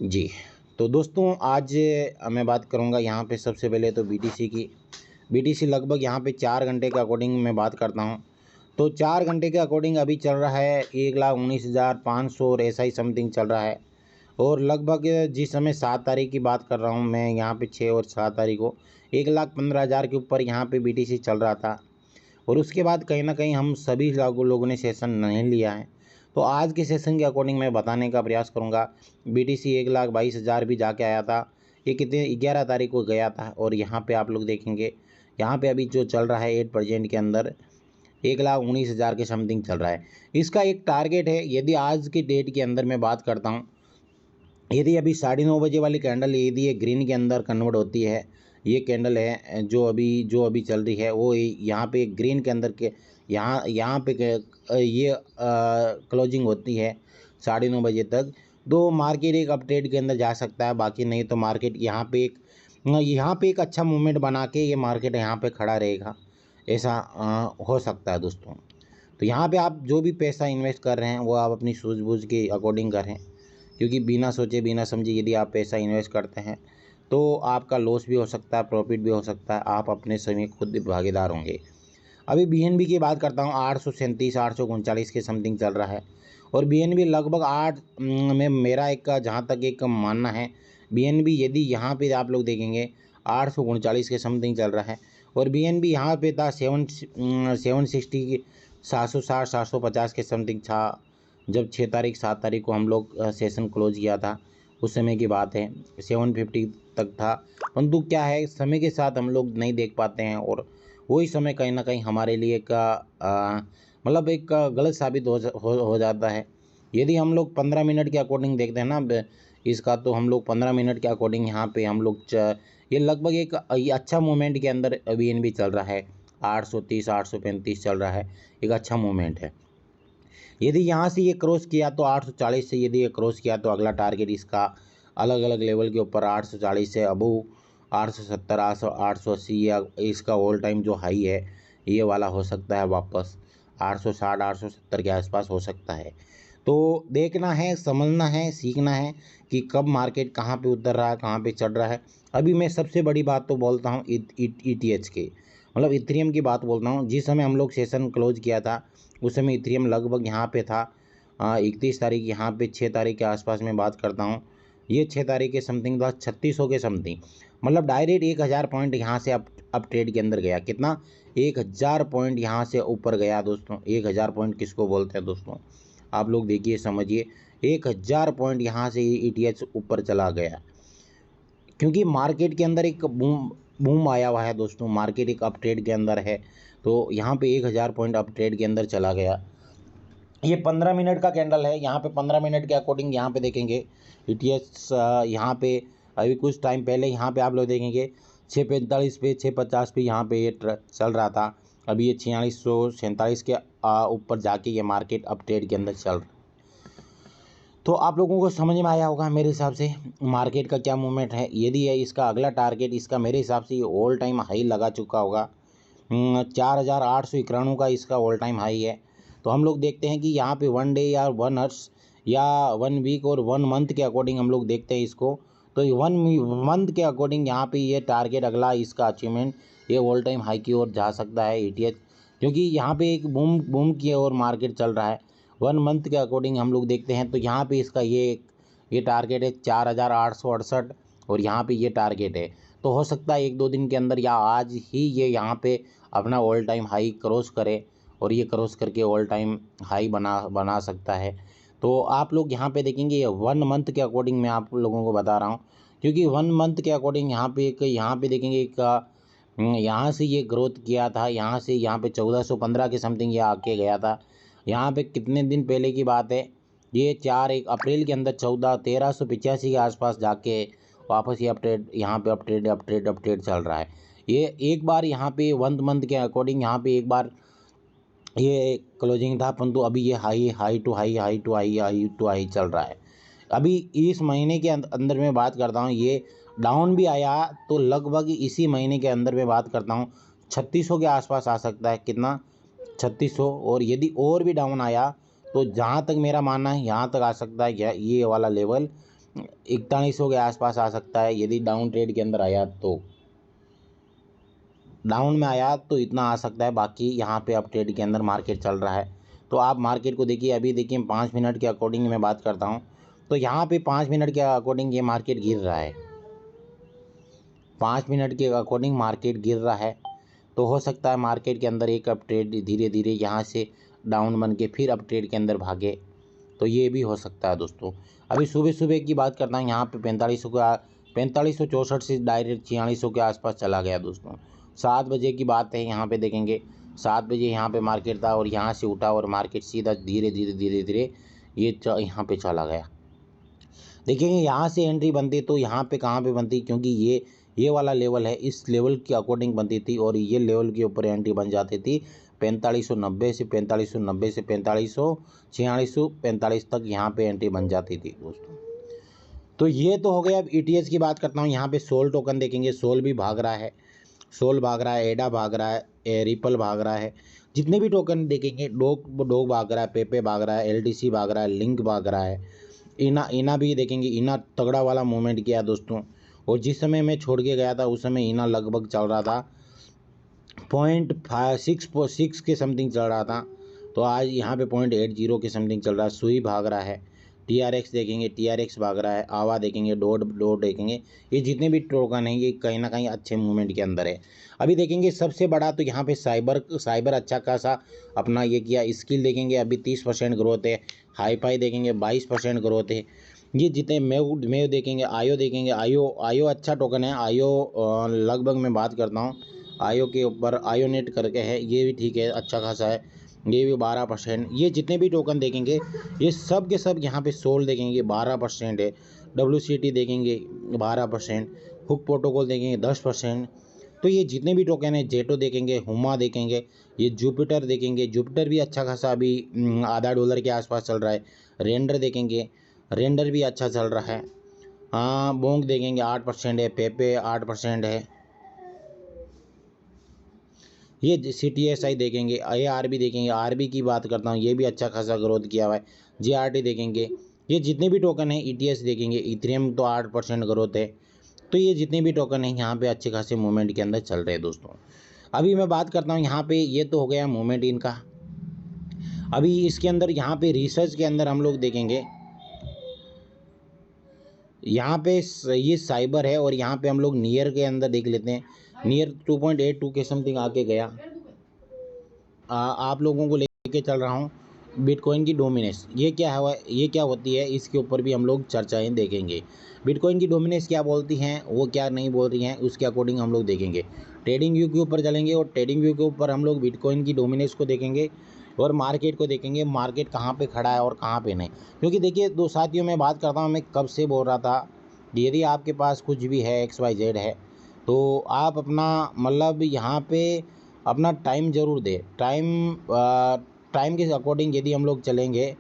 जी, तो दोस्तों आज मैं बात करूँगा यहाँ पे सबसे पहले तो बीटीसी की। बीटीसी लगभग यहाँ पे 4 घंटे के अकॉर्डिंग मैं बात करता हूँ। तो 4 घंटे के अकॉर्डिंग अभी चल रहा है 1,19,500 और ऐसा ही समथिंग चल रहा है। और लगभग जिस समय 7 तारीख की बात कर रहा हूँ मैं, यहाँ पे 6 और 7 तारीख को 1,15,000 के ऊपर यहाँ पे बीटीसी चल रहा था। और उसके बाद कहीं न कहीं हम सभी लोगों ने सेशन नहीं लिया है। तो आज के सेशन के अकॉर्डिंग मैं बताने का प्रयास करूँगा। बीटीसी 1,22,000 भी जाके आया था। ये कितने 11 तारीख को गया था और यहाँ पे आप लोग देखेंगे, यहाँ पे अभी जो चल रहा है 8% के अंदर 1,19,000 के समथिंग चल रहा है। इसका एक टारगेट है, यदि आज की डेट के अंदर मैं बात करता हूँ, यदि अभी 9:30 बजे वाली कैंडल यदि ये ग्रीन के अंदर कन्वर्ट होती है, ये कैंडल है जो अभी चल रही है, वो यहाँ पे ग्रीन के अंदर के यहाँ पे ये क्लोजिंग होती है 9:30 बजे तक, तो मार्केट एक अप ट्रेड के अंदर जा सकता है। बाकी नहीं तो मार्केट यहाँ पे एक अच्छा मूवमेंट बना के ये मार्केट यहाँ पे खड़ा रहेगा, ऐसा हो सकता है दोस्तों। तो यहाँ पे आप जो भी पैसा इन्वेस्ट कर रहे हैं वो आप अपनी सूझबूझ के अकॉर्डिंग करें, क्योंकि बिना सोचे बिना समझे यदि आप पैसा इन्वेस्ट करते हैं तो आपका लॉस भी हो सकता है, प्रॉफिट भी हो सकता है, आप अपने समय खुद भागीदार होंगे। अभी बीएनबी की बात करता हूँ, 837 839 के समथिंग चल रहा है। और बीएनबी लगभग 8 में मेरा एक जहाँ तक एक मानना है, बीएनबी यदि यहाँ पे आप लोग देखेंगे 839 के समथिंग चल रहा है। और बीएनबी यहाँ पे था 760 की 760 750 के समथिंग था जब 6 तारीख 7 तारीख को हम लोग सेशन क्लोज किया था, उस समय की बात है। 750 तक था, परंतु क्या है समय के साथ हम लोग नहीं देख पाते हैं और वही समय कहीं ना कहीं हमारे लिए मतलब एक गलत साबित हो जाता है। यदि हम लोग 15 मिनट के अकॉर्डिंग देखते हैं ना इसका, तो हम लोग 15 मिनट के अकॉर्डिंग यहाँ पे हम लोग ये लगभग एक ये अच्छा मूवमेंट के अंदर बीएनबी चल रहा है। 830 835 चल रहा है, एक अच्छा मूवमेंट है। यदि यहाँ से ये क्रॉस किया तो 840 से यदि ये क्रॉस किया तो अगला टारगेट इसका अलग अलग लेवल के ऊपर 840 से अबू 870 880 या इसका ऑल टाइम जो हाई है ये वाला हो सकता है, वापस 860 870 के आसपास हो सकता है। तो देखना है, समझना है, सीखना है कि कब मार्केट कहाँ पे उतर रहा है, कहाँ पे चढ़ रहा है। अभी मैं सबसे बड़ी बात तो बोलता हूँ ईटीएच के, मतलब इथेरियम की बात बोलता हूँ। जिस समय हम लोग सेशन क्लोज किया था उस समय इथेरियम लगभग यहाँ पे था 31 तारीख, यहाँ पे 6 तारीख के आसपास में बात करता हूँ, ये 6 तारीख के समथिंग था 3600 के समथिंग, मतलब डायरेक्ट 1000 पॉइंट यहाँ से अप ट्रेड के अंदर गया। कितना? 1000 पॉइंट यहाँ से ऊपर गया दोस्तों। 1000 पॉइंट किसको बोलते हैं दोस्तों, आप लोग देखिए समझिए। 1000 पॉइंट यहाँ से ईटीएच ऊपर चला गया, क्योंकि मार्केट के अंदर एक बूम आया हुआ है दोस्तों। मार्केट एक अप ट्रेड के अंदर है, तो यहाँ पे 1000 पॉइंट अप ट्रेड के अंदर चला गया। ये 15 मिनट का कैंडल है। यहाँ पे 15 मिनट के अकॉर्डिंग यहाँ पे देखेंगे ईटीएच यहाँ पे अभी कुछ टाइम पहले यहाँ पे आप लोग देखेंगे 645 पे 650 पे यहाँ पे ये चल रहा था। अभी ये 4647 के ऊपर जाके ये मार्केट अप ट्रेड के अंदर चल रहा है। तो आप लोगों को समझ में आया होगा मेरे हिसाब से मार्केट का क्या मूवमेंट है। यदि ये इसका अगला टारगेट इसका मेरे हिसाब से ये ऑल टाइम हाई लगा चुका होगा, 4,891 का इसका ऑल टाइम हाई है। तो हम लोग देखते हैं कि यहाँ पे 1 डे या 1 आवर्स या 1 वीक और 1 मंथ के अकॉर्डिंग हम लोग देखते हैं इसको। तो 1 मंथ के अकॉर्डिंग यहाँ पे ये टारगेट अगला इसका अचीवमेंट ये ऑल टाइम हाई की ओर जा सकता है ईटीएच, क्योंकि यहाँ पे एक बूम की ओर मार्केट चल रहा है। 1 मंथ के अकॉर्डिंग हम लोग देखते हैं तो यहाँ पे इसका ये टारगेट है 4,868 और यहाँ पे ये टारगेट है। तो हो सकता है 1-2 दिन के अंदर या आज ही ये यहाँ पे अपना ऑल टाइम हाई क्रॉस करे और ये क्रॉस करके ऑल टाइम हाई बना सकता है। तो आप लोग यहाँ पे देखेंगे 1 मंथ के अकॉर्डिंग मैं आप लोगों को बता रहा हूँ, क्योंकि 1 मंथ के अकॉर्डिंग यहाँ पे देखेंगे एक यहाँ से ये ग्रोथ किया था, यहाँ से यहाँ पे 1415 के समथिंग ये आके गया था। यहाँ पे कितने दिन पहले की बात है, ये 1 अप्रैल के अंदर 1385 के आसपास जाके वापस ये अपट्रेड चल रहा है। ये एक बार यहाँ पे 1 मंथ के अकॉर्डिंग यहाँ पे एक बार ये क्लोजिंग था, परंतु अभी ये हाई टू हाई चल रहा है। अभी इस महीने के अंदर में बात करता हूँ, ये डाउन भी आया तो लगभग इसी महीने के अंदर में बात करता हूँ 3600 के आसपास आ सकता है। कितना? 3600। और यदि और भी डाउन आया तो जहाँ तक मेरा मानना है यहाँ तक आ सकता है ये वाला लेवल 4100 के आसपास आ सकता है यदि डाउन ट्रेड के अंदर आया तो। डाउन में आया तो इतना आ सकता है, बाकी यहाँ पे अप ट्रेड के अंदर मार्केट चल रहा है। तो आप मार्केट को देखिए, अभी देखिए 5 मिनट के अकॉर्डिंग मैं बात करता हूँ तो यहाँ पे 5 मिनट के अकॉर्डिंग ये मार्केट गिर रहा है। 5 मिनट के अकॉर्डिंग मार्केट गिर रहा है, तो हो सकता है मार्केट के अंदर एक अप ट्रेड धीरे धीरे यहाँ से डाउन बन के फिर अप ट्रेड के अंदर भागे, तो ये भी हो सकता है दोस्तों। अभी सुबह सुबह की बात करता हूँ, यहाँ पे 4564 से डायरेक्ट 4600 के आसपास चला गया दोस्तों। 7 बजे की बात है, यहाँ पे देखेंगे 7 बजे यहाँ पे मार्केट था और यहाँ से उठा और मार्केट सीधा धीरे धीरे धीरे धीरे ये यहाँ पे चला गया। देखेंगे यहाँ से एंट्री बनती तो यहाँ पे कहाँ पे बनती, क्योंकि ये वाला लेवल है, इस लेवल के अकॉर्डिंग बनती थी और ये लेवल के ऊपर एंट्री बन जाती थी 4590 से 4590 से 4545 तक यहाँ पे एंट्री बन जाती थी दोस्तों। तो ये तो हो गया। अब ईटीएस की बात करता हूँ, यहाँ पे सोल टोकन देखेंगे, सोल भी भाग रहा है, सोल भाग रहा है, एडा भाग रहा है, रिपल भाग रहा है, जितने भी टोकन देखेंगे, डोग भाग रहा है, पेपे भाग रहा है, एलटीसी भाग रहा है, लिंक भाग रहा है, इना भी देखेंगे, इना तगड़ा वाला मूवमेंट किया दोस्तों। और जिस समय मैं छोड़ के गया था उस समय इना लगभग चल रहा था 0.6 के समथिंग चल रहा था, तो आज यहाँ पे 0.80 के समथिंग चल रहा है। सुई भाग रहा है, टीआरएक्स देखेंगे, टीआरएक्स भाग रहा है, आवा देखेंगे, डोड देखेंगे, ये जितने भी टोकन हैं ये कहीं ना कहीं अच्छे मूवमेंट के अंदर है। अभी देखेंगे सबसे बड़ा तो यहाँ पे साइबर अच्छा खासा अपना ये किया, स्किल देखेंगे अभी 30% ग्रोथ है, हाईफाई देखेंगे 22% ग्रोथ है। ये जितने मेव देखेंगे, आयो देखेंगे, आयो अच्छा टोकन है, आयो लगभग मैं बात करता हूँ आयो के ऊपर, आयो नेट करके है, ये भी ठीक है, अच्छा खासा है, ये भी 12%। ये जितने भी टोकन देखेंगे ये सब के सब यहाँ पे सोल देखेंगे 12% है, WCT देखेंगे 12%, हुक प्रोटोकॉल देखेंगे 10%। तो ये जितने भी टोकन है, जेटो देखेंगे, हुमा देखेंगे, ये जुपिटर देखेंगे, जुपिटर भी अच्छा खासा अभी $0.5 के आसपास चल रहा है। रेंडर देखेंगे, रेंडर भी अच्छा चल रहा है। हाँ, बोंग देखेंगे 8% है, पेपे 8% है। ये CTSI देखेंगे, ARB देखेंगे, आरबी की बात करता हूँ, ये भी अच्छा खासा ग्रोथ किया हुआ है। JRT देखेंगे, ये जितने भी टोकन है, ETS देखेंगे, इथेरियम तो 8% ग्रोथ है। तो ये जितने भी टोकन है यहाँ पे अच्छे खासे मूवमेंट के अंदर चल रहे हैं दोस्तों। अभी मैं बात करता हूँ यहाँ पे, ये तो हो गया मूवमेंट इनका। अभी इसके अंदर यहाँ पे रिसर्च के अंदर हम लोग देखेंगे, यहाँ पे ये साइबर है और यहाँ पे हम लोग नियर के अंदर देख लेते हैं। नियर 2.82 के समथिंग आके गया। आप लोगों को लेके चल रहा हूँ बिटकॉइन की डोमिनेंस, ये क्या है, ये क्या होती है, इसके ऊपर भी हम लोग चर्चाएं देखेंगे। बिटकॉइन की डोमिनेंस क्या बोलती हैं, वो क्या नहीं बोल रही हैं, उसके अकॉर्डिंग हम लोग देखेंगे। ट्रेडिंग व्यू के ऊपर चलेंगे और ट्रेडिंग व्यू के ऊपर हम लोग बिटकॉइन की डोमिनेंस को देखेंगे और मार्केट को देखेंगे, मार्केट कहाँ पे खड़ा है और कहाँ पे नहीं। क्योंकि देखिए दो साथियों, मैं बात करता हूँ, मैं कब से बोल रहा था, यदि आपके पास कुछ भी है XYZ है तो आप अपना मतलब यहाँ पे अपना टाइम ज़रूर दे। टाइम के अकॉर्डिंग यदि हम लोग चलेंगे,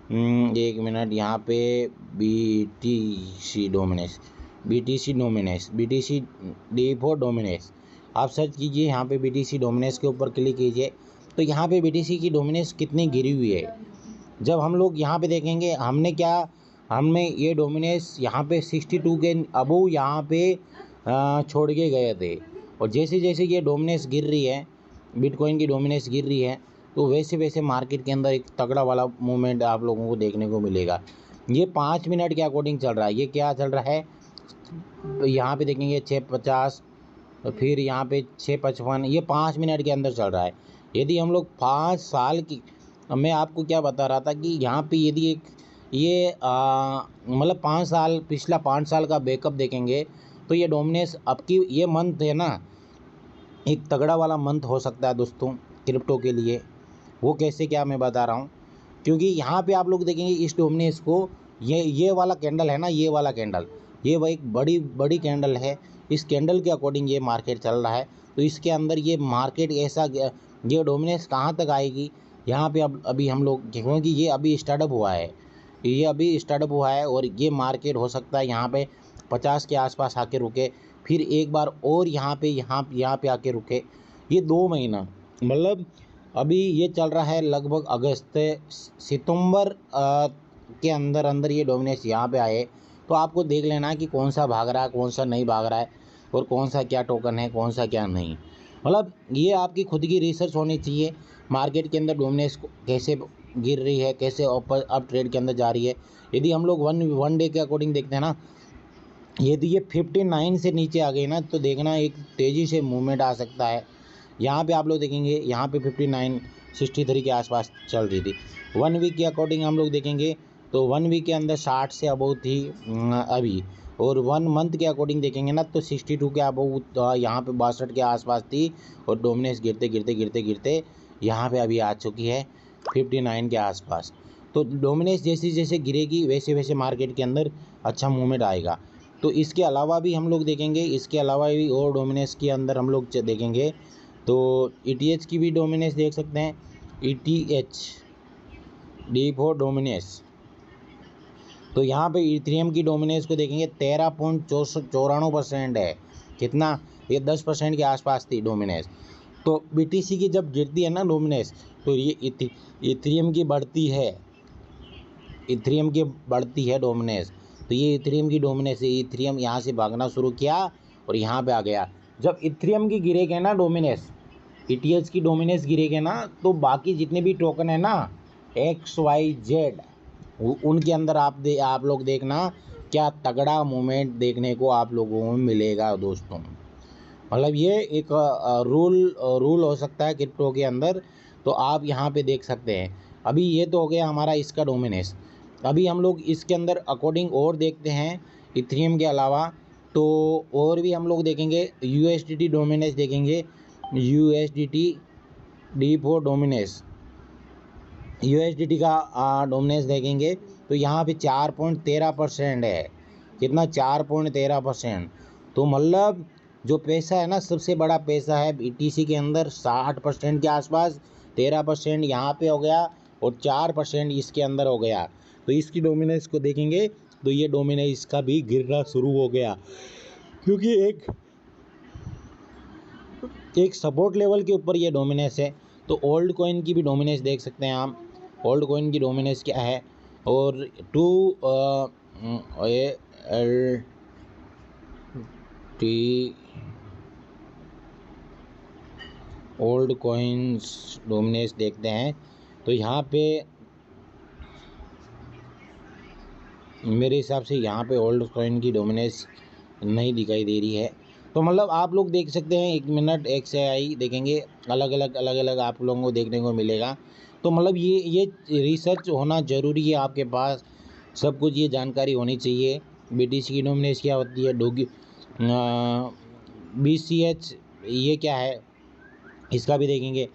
1 मिनट, यहाँ पे BTC dominance, BTC D4 dominance आप सर्च कीजिए। यहाँ पे BTC डोमिनेंस के ऊपर क्लिक कीजिए तो यहाँ पे BTC की डोमिनेंस कितनी गिरी हुई है। जब हम लोग यहाँ पे देखेंगे, हमने ये डोमिनेंस यहाँ पे 62 के अबव यहाँ पे छोड़ के गए थे, और जैसे जैसे ये डोमिनेंस गिर रही है, बिटकॉइन की डोमिनेंस गिर रही है, तो वैसे वैसे मार्केट के अंदर एक तगड़ा वाला मूवमेंट आप लोगों को देखने को मिलेगा। ये 5 मिनट के अकॉर्डिंग चल रहा है। ये क्या चल रहा है, यहाँ पे देखेंगे 650, फिर यहाँ पे 655, ये 5 मिनट के अंदर चल रहा है। यदि हम लोग 5 साल की, मैं आपको क्या बता रहा था कि यहाँ पे यदि एक ये मतलब 5 साल, पिछला 5 साल का बैकअप देखेंगे तो ये डोमिनेंस अब की ये मंथ है ना, एक तगड़ा वाला मंथ हो सकता है दोस्तों क्रिप्टो के लिए। वो कैसे, क्या मैं बता रहा हूँ, क्योंकि यहाँ पे आप लोग देखेंगे इस डोमिनेंस को, ये वाला कैंडल है ना, ये वाला कैंडल, ये वह एक बड़ी कैंडल है। इस कैंडल के अकॉर्डिंग ये मार्केट चल रहा है। तो इसके अंदर ये मार्केट ऐसा, ये डोमिनेंस कहाँ तक आएगी यहाँ पे अभी हम लोग, क्योंकि ये अभी स्टार्टअप हुआ है, ये अभी स्टार्टअप हुआ है और ये मार्केट हो सकता है यहाँ पे 50 के आसपास आके रुके, फिर एक बार और यहाँ पे आके रुके। ये 2 महीना मतलब अभी ये चल रहा है लगभग अगस्त सितंबर के अंदर ये डोमिनेंस यहाँ पे आए, तो आपको देख लेना है कि कौन सा भाग रहा है, कौन सा नहीं भाग रहा है, और कौन सा क्या टोकन है, कौन सा क्या नहीं। मतलब ये आपकी खुद की रिसर्च होनी चाहिए। मार्केट के अंदर डोमिनेंस कैसे गिर रही है, कैसे अप ट्रेड के अंदर जा रही है। यदि हम लोग वन डे के अकॉर्डिंग देखते हैं ना, यदि ये 59 से नीचे आ गई ना, तो देखना एक तेज़ी से मूवमेंट आ सकता है। यहाँ पे आप लोग देखेंगे, यहाँ पे 59.63 के आसपास चल रही थी। 1 वीक के अकॉर्डिंग हम लोग देखेंगे तो 1 वीक के अंदर 60 से अबव थी अभी, और 1 मंथ के अकॉर्डिंग देखेंगे ना तो 62 के अबव यहाँ पे 62 के आसपास थी, और डोमिनेंस गिरते गिरते गिरते गिरते यहाँ पे अभी आ चुकी है 59 के आसपास। तो डोमिनेंस जैसे जैसे गिरेगी वैसे वैसे मार्केट के अंदर अच्छा मूवमेंट आएगा। तो इसके अलावा भी हम लोग देखेंगे, इसके अलावा भी और डोमिनेंस के अंदर हम लोग देखेंगे तो ETH की भी डोमिनेंस देख सकते हैं। ETH डी फॉर डोमिनेंस, तो यहाँ पे इथेरियम की डोमिनेंस को देखेंगे 13.94% है। कितना? ये 10% के आसपास थी डोमिनेंस। तो BTC की जब गिरती है ना डोमिनेंस, तो ये इथेरियम की बढ़ती है, इथेरियम की बढ़ती है डोमिनेंस। तो ये इथेरियम की डोमिनेंस है। इथेरियम यहाँ से भागना शुरू किया और यहाँ पे आ गया। जब इथेरियम की गिरेगा ना डोमिनेंस, ETH की डोमिनेंस गिरेगा ना, तो बाकी जितने भी टोकन है ना XYZ, उनके अंदर आप लोग देखना क्या तगड़ा मूवमेंट देखने को आप लोगों को मिलेगा दोस्तों। मतलब ये एक रूल हो सकता है क्रिप्टो के अंदर। तो आप यहाँ पे देख सकते हैं। अभी ये तो हो गया हमारा इसका डोमिनेंस। अभी हम लोग इसके अंदर अकॉर्डिंग और देखते हैं इथेरियम के अलावा, तो और भी हम लोग देखेंगे USDT डोमिनेंस देखेंगे। USDT D for dominance, USDT का डोमिनेंस देखेंगे तो यहाँ पे 4.13% है। कितना? 4.13%। तो मतलब जो पैसा है ना, सबसे बड़ा पैसा है BTC के अंदर 60% के आसपास। 13% यहाँ पे हो गया और 4% इसके अंदर हो गया। तो इसकी डोमिनेंस को देखेंगे तो ये डोमिनेंस इसका भी गिरना शुरू हो गया, क्योंकि एक सपोर्ट लेवल के ऊपर ये डोमिनेंस है। तो ओल्ड कॉइन की भी डोमिनेंस देख सकते हैं आप। ओल्ड कॉइन की डोमिनेंस क्या है, और ALT ओल्ड कॉइन्स डोमिनेंस देखते हैं तो यहाँ पे मेरे हिसाब से यहाँ पे ओल्ड कॉइन की डोमिनेंस नहीं दिखाई दे रही है। तो मतलब आप लोग देख सकते हैं 1 मिनट XAI देखेंगे, अलग अलग आप लोगों को देखने को मिलेगा। तो मतलब ये रिसर्च होना ज़रूरी है आपके पास, सब कुछ ये जानकारी होनी चाहिए। BTC की डोमिनेंस क्या होती है, BCH ये क्या है, इसका भी देखेंगे।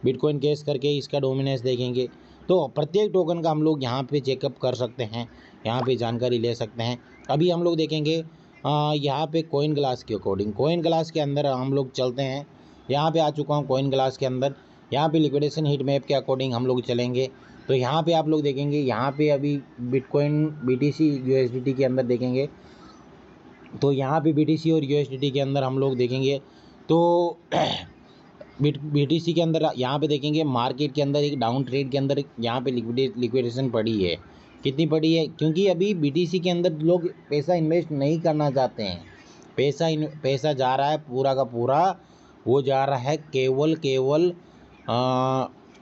बिटकॉइन कैश करके इसका डोमिनेंस देखेंगे। तो प्रत्येक टोकन का हम लोग यहाँ पे चेकअप कर सकते हैं, यहाँ पे जानकारी ले सकते हैं। अभी हम लोग देखेंगे यहाँ पे कॉइन ग्लास के अकॉर्डिंग, कॉइन ग्लास के अंदर हम लोग चलते हैं। यहाँ पे आ चुका हूँ कॉइन ग्लास के अंदर। यहाँ पे लिक्विडेशन हीट मैप के अकॉर्डिंग हम लोग चलेंगे। तो यहाँ पे आप लोग देखेंगे, यहाँ पे अभी बिटकॉइन BTC USDT के अंदर देखेंगे। तो यहाँ पे BTC और USDT के अंदर हम लोग देखेंगे तो BTC के अंदर यहाँ पे देखेंगे मार्केट के अंदर एक डाउन ट्रेड के अंदर यहाँ पे लिक्विडेशन पड़ी है। कितनी पड़ी है? क्योंकि अभी BTC के अंदर लोग पैसा इन्वेस्ट नहीं करना चाहते हैं। पैसा जा रहा है पूरा का पूरा, वो जा रहा है केवल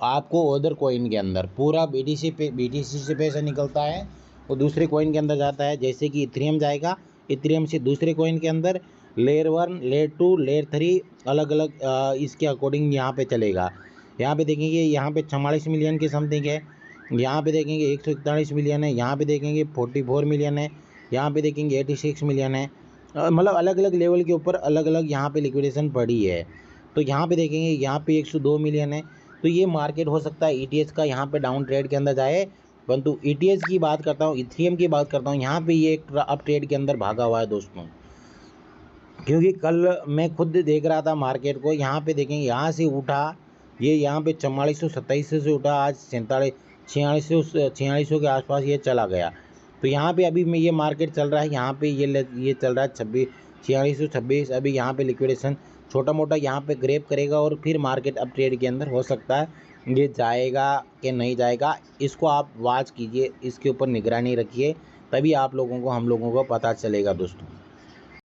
आपको अदर कॉइन के अंदर। पूरा BTC से पैसा निकलता है वो दूसरे कॉइन के अंदर जाता है। जैसे कि इथेरियम जाएगा, इथेरियम से दूसरे कॉइन के अंदर, लेयर 1, लेयर 2, लेयर 3 अलग अलग इसके अकॉर्डिंग यहाँ पे चलेगा। यहाँ पे देखेंगे यहाँ पे 44 मिलियन के समथिंग है, यहाँ पे देखेंगे 141 मिलियन है, यहाँ पे देखेंगे 44 मिलियन है, यहाँ पे देखेंगे 86 मिलियन है। मतलब अलग अलग लेवल के ऊपर अलग अलग यहाँ पे लिक्विडेशन पड़ी है। तो यहाँ पे देखेंगे यहाँ पे 102 मिलियन है। तो ये मार्केट हो सकता है ETH का यहाँ पे डाउन ट्रेड के अंदर जाए। परंतु ETH की बात करता हूँ, इथेरियम की बात करता हूँ, यहाँ पे ये एक अप ट्रेड के अंदर भागा हुआ है दोस्तों। क्योंकि कल मैं खुद देख रहा था मार्केट को, यहाँ पे देखेंगे यहाँ से उठा, ये यहाँ पे 4427 से उठा, आज 4600 के आसपास ये चला गया। तो यहाँ पे अभी में ये मार्केट चल रहा है, यहाँ पे ये चल रहा है 4626। अभी यहाँ पे लिक्विडेशन छोटा मोटा यहाँ पे ग्रैब करेगा और फिर मार्केट अप ट्रेड के अंदर हो सकता है ये जाएगा कि नहीं जाएगा। इसको आप वॉच कीजिए, इसके ऊपर निगरानी रखिए, तभी आप लोगों को हम लोगों को पता चलेगा दोस्तों।